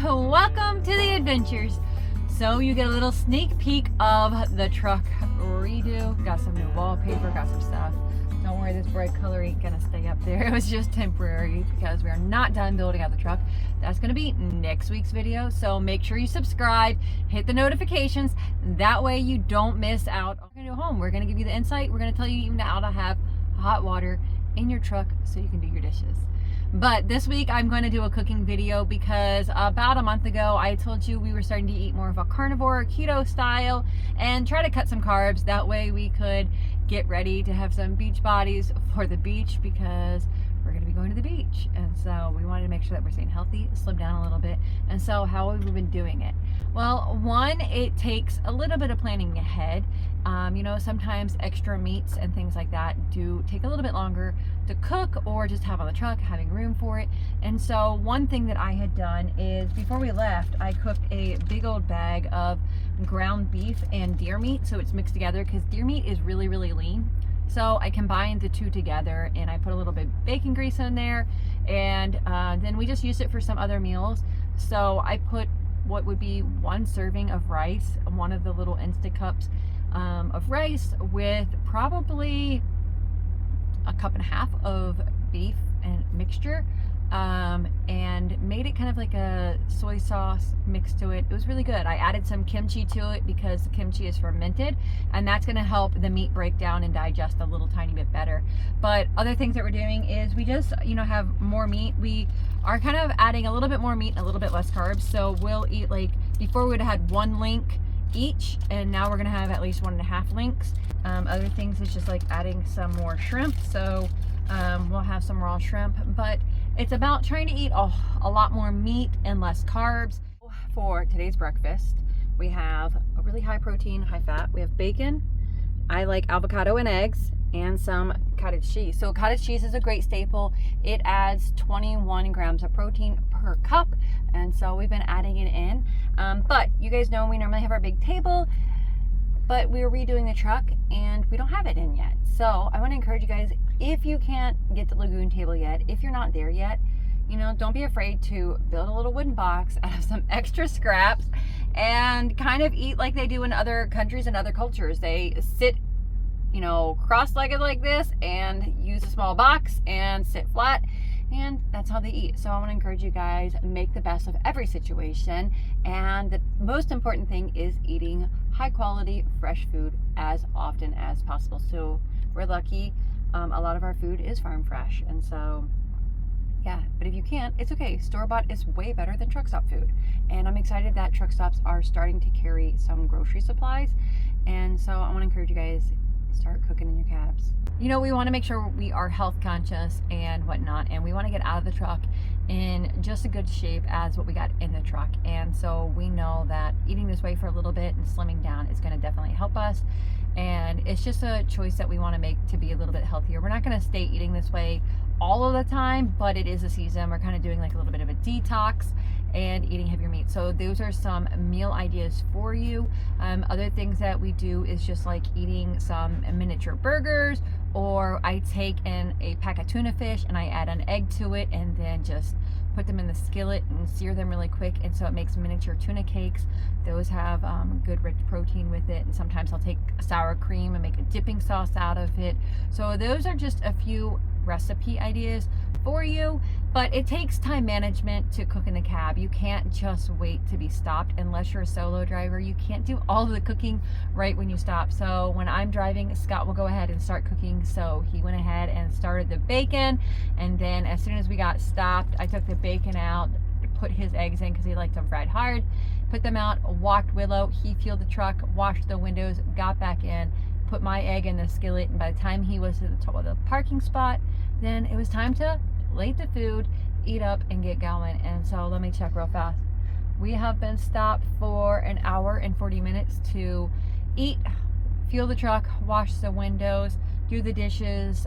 welcome to the adventures. So you get a little sneak peek of the truck redo. Got some new wallpaper, got some stuff. Don't worry, this bright color ain't gonna stay up there. It was just temporary because we are not done building out the truck. That's gonna be next week's video. So make sure you subscribe, hit the notifications. That way you don't miss out. We're gonna do home. We're gonna give you the insight. We're gonna tell you even how to have hot water in your truck so you can do your dishes. But this week I'm going to do a cooking video because about a month ago I told you we were starting to eat more of a carnivore, keto style, and try to cut some carbs. That way we could get ready to have some beach bodies for the beach because we're going to be going to the beach. And so we wanted to make sure that we're staying healthy, slim down a little bit. And so how have we been doing it? Well, one, it takes a little bit of planning ahead. You know, sometimes extra meats and things like that do take a little bit longer to cook or just have on the truck, having room for it. And so one thing that I had done is before we left, I cooked a big old bag of ground beef and deer meat. So it's mixed together because deer meat is really, really lean. So I combined the two together and I put a little bit of bacon grease in there. And then we just used it for some other meals. So I put what would be one serving of rice, one of the little Insta cups of rice with probably a cup and a half of beef and mixture, and made it kind of like a soy sauce mixed to it. It was really good. I added some kimchi to it because the kimchi is fermented, and that's going to help the meat break down and digest a little tiny bit better. But other things that we're doing is we just, you know, have more meat. We are kind of adding a little bit more meat and a little bit less carbs. So we'll eat, like before we would have had one link each, and now we're gonna have at least 1.5 links. Other things is just like adding some more shrimp, so we'll have some raw shrimp, but it's about trying to eat a lot more meat and less carbs. For today's breakfast, we have a really high protein, high fat. We have bacon, I like avocado and eggs, and some cottage cheese. So cottage cheese is a great staple. It adds 21 grams of protein per cup, and so we've been adding it in. But you guys know we normally have our big table, but we're redoing the truck and we don't have it in yet. So I want to encourage you guys, if you can't get the lagoon table yet, if you're not there yet, you know, don't be afraid to build a little wooden box out of some extra scraps and kind of eat like they do in other countries and other cultures. They sit, you know, cross-legged like this and use a small box and sit flat, and that's how they eat. So I want to encourage you guys, make the best of every situation, and the most important thing is eating high quality fresh food as often as possible. So we're lucky, a lot of our food is farm fresh, and so yeah, but if you can't, it's okay. Store-bought is way better than truck stop food. And I'm excited that truck stops are starting to carry some grocery supplies. And so I want to encourage you guys, start cooking in your cabs. You know, we want to make sure we are health conscious and whatnot, and we want to get out of the truck in just a good shape as what we got in the truck. And so we know that eating this way for a little bit and slimming down is going to definitely help us. And it's just a choice that we want to make to be a little bit healthier. We're not going to stay eating this way all of the time, but it is a season. We're kind of doing like a little bit of a detox and eating heavier meat. So those are some meal ideas for you. Other things that we do is just like eating some miniature burgers, or I take in a pack of tuna fish and I add an egg to it and then just put them in the skillet and sear them really quick, and so it makes miniature tuna cakes. Those have good rich protein with it, and sometimes I'll take sour cream and make a dipping sauce out of it. So those are just a few recipe ideas for you, but it takes time management to cook in the cab. You can't just wait to be stopped unless you're a solo driver. You can't do all of the cooking right when you stop. So when I'm driving, Scott will go ahead and start cooking. So he went ahead and started the bacon, and then as soon as we got stopped, I took the bacon out, put his eggs in because he liked them fried hard, put them out, walked Willow, he fueled the truck, washed the windows, got back in, put my egg in the skillet, and by the time he was at the top of the parking spot, then it was time to plate the food, eat up, and get going. And so let me check real fast. We have been stopped for 1 hour and 40 minutes to eat, fuel the truck, wash the windows, do the dishes,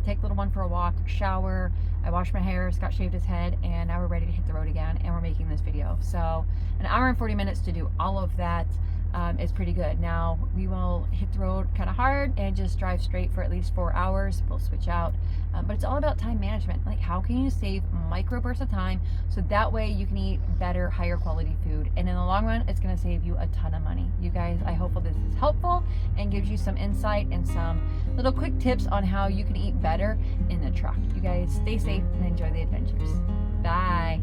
take the little one for a walk, shower. I washed my hair, Scott shaved his head, and now we're ready to hit the road again, and we're making this video. So 1 hour and 40 minutes to do all of that. is pretty good. Now we will hit the road kind of hard and just drive straight for at least 4 hours. We'll switch out, but it's all about time management. Like, how can you save micro bursts of time so that way you can eat better, higher quality food, and in the long run it's going to save you a ton of money. You guys, I hope this is helpful and gives you some insight and some little quick tips on how you can eat better in the truck. You guys stay safe and enjoy the adventures. Bye.